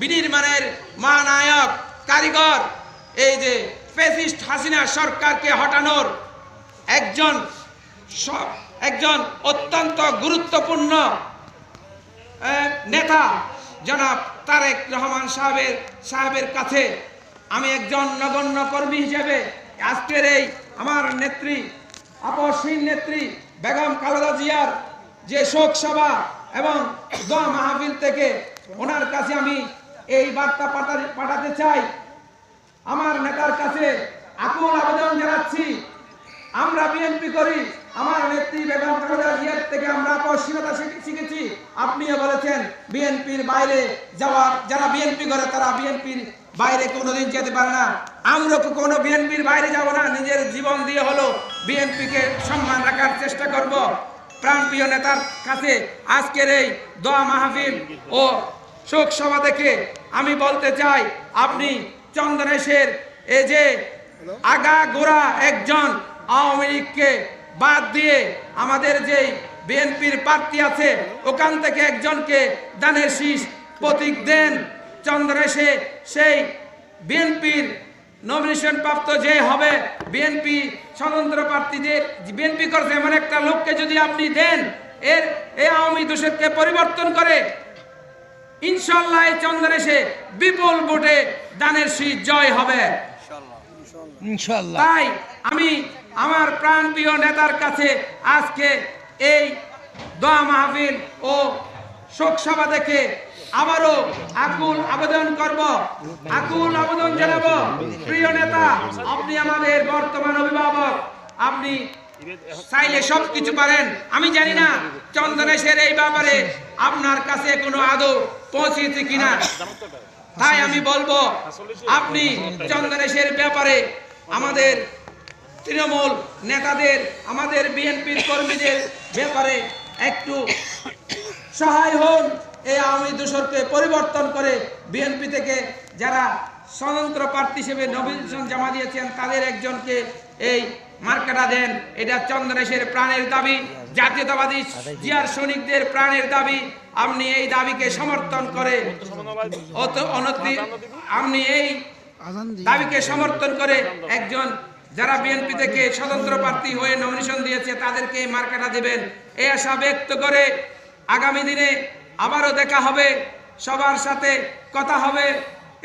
বিনির্মাণের মহানায়ক কারিগর, এই যে ফ্যাসিস্ট হাসিনা সরকারকে হটানোর একজন অত্যন্ত গুরুত্বপূর্ণ নেতা জনাব তারেক রহমান সাহেবের কাছে আমি একজন নগণ্য কর্মী হিসেবে আজকের এই আমার নেত্রী আপসহীন নেত্রী বেগম খালেদা জিয়ার যে শোক সভা এবং দোয়া মাহফিল থেকে ওনার কাছে আমি এই বার্তা পাঠাতে চাই। আমার নেতার কাছে আকুল আবেদন জানাচ্ছি, আমরা বিএনপি করি, আমার নেত্রী বেগম খালেদা জিয়ার থেকে আমরা আপসহীনতা শিখেছি। আপনিও বলেছেন বিএনপির বাইরে যাওয়ার, যারা বিএনপি করে তারা বিএনপির বাইরে কোনোদিন যেতে পারে না। আমরা কোনো বিএনপির বাইরে যাব না, নিজের জীবন দিয়ে হলো বিএনপিকে সম্মান রাখার চেষ্টা করব। প্রাণপ্রিয় নেতার কাছে আজকের এই দোয়া মাহফিল ও শোক সভা থেকে আমি বলতে চাই, আপনি চন্দনেশের এই যে আগা গোড়া একজন আওয়ামী লীগকে বাদ দিয়ে আমাদের যেই বিএনপির প্রার্থী আছে ওখান থেকে একজনকে দানের শীষ প্রতীক দেন। চন্দনেশে সেই বিএনপির নমিনেশন প্রাপ্ত যে হবে, বিএনপি স্বতন্ত্র প্রার্থীদের বিএনপি করছে এমন একটা লোককে যদি আপনি দেন, এই আওয়ামী দোষরকে পরিবর্তন করে ইনশাল্লাহ চন্দনেশে বিপুল ভোটে দানের শীষ জয় হবে ইনশাল্লাহ। তাই আমি আমার প্রাণপ্রিয় নেতার কাছে আজকে এই দোয়া মাহফিল ও শোক সভা দেখে আবারও আকুল আবেদন করব, আকুল আবেদন জানাবো, প্রিয় নেতা আপনি আমাদের বর্তমান অভিভাবক, আপনি চাইলে সবকিছু পারেন। আমি জানি না চন্দনেশের এই ব্যাপারে আপনার কাছে কোনো আদৌ পৌঁছেছে কিনা, তাই আমি বলবো আপনি চন্দনেশের ব্যাপারে আমাদের তৃণমূল নেতাদের, আমাদের বিএনপির কর্মীদের ব্যাপারে একটু সহায় হন। এই আওয়ামী দোষরকে পরিবর্তন করে বিএনপি থেকে যারা স্বতন্ত্র প্রার্থী হিসেবে নমিনেশন জমা দিয়েছেন তাদের একজনকে এই মার্কাটা দেন। এটা চন্দনেশের প্রাণের দাবি, জাতীয়তাবাদী জিয়ার সৈনিকদের প্রাণের দাবি। আপনি এই দাবিকে সমর্থন করে আপনি এই দাবিকে সমর্থন করে একজন যারা বিএনপি থেকে স্বতন্ত্র প্রার্থী হয়ে নমিনেশন দিয়েছে তাদেরকে এই মার্কাটা দিবেন। এই আশা ব্যক্ত করে আগামী দিনে আবারও দেখা হবে, সবার সাথে কথা হবে,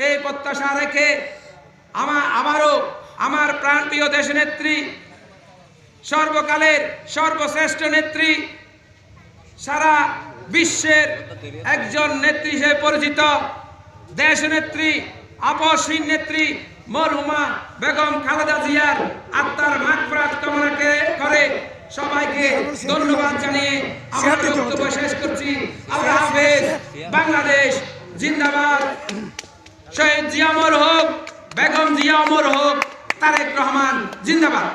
এই প্রত্যাশা রেখে আবারও আমার প্রাণপ্রিয় দেশনেত্রী, সর্বকালের সর্বশ্রেষ্ঠ নেত্রী, সারা বিশ্বের একজন নেত্রী হিসেবে পরিচিত দেশনেত্রী, আপসহীন নেত্রী মরহুমা বেগম খালেদা জিয়ার আত্মার মাগফিরাত কামনা করে সবাইকে ধন্যবাদ জানিয়ে আমার বক্তব্য শেষ করছি। আল্লাহ হাফেজ। বাংলাদেশ জিন্দাবাদ। শহীদ জিয়া অমর হোক, বেগম জিয়া অমর হোক, তারেক রহমান জিন্দাবাদ।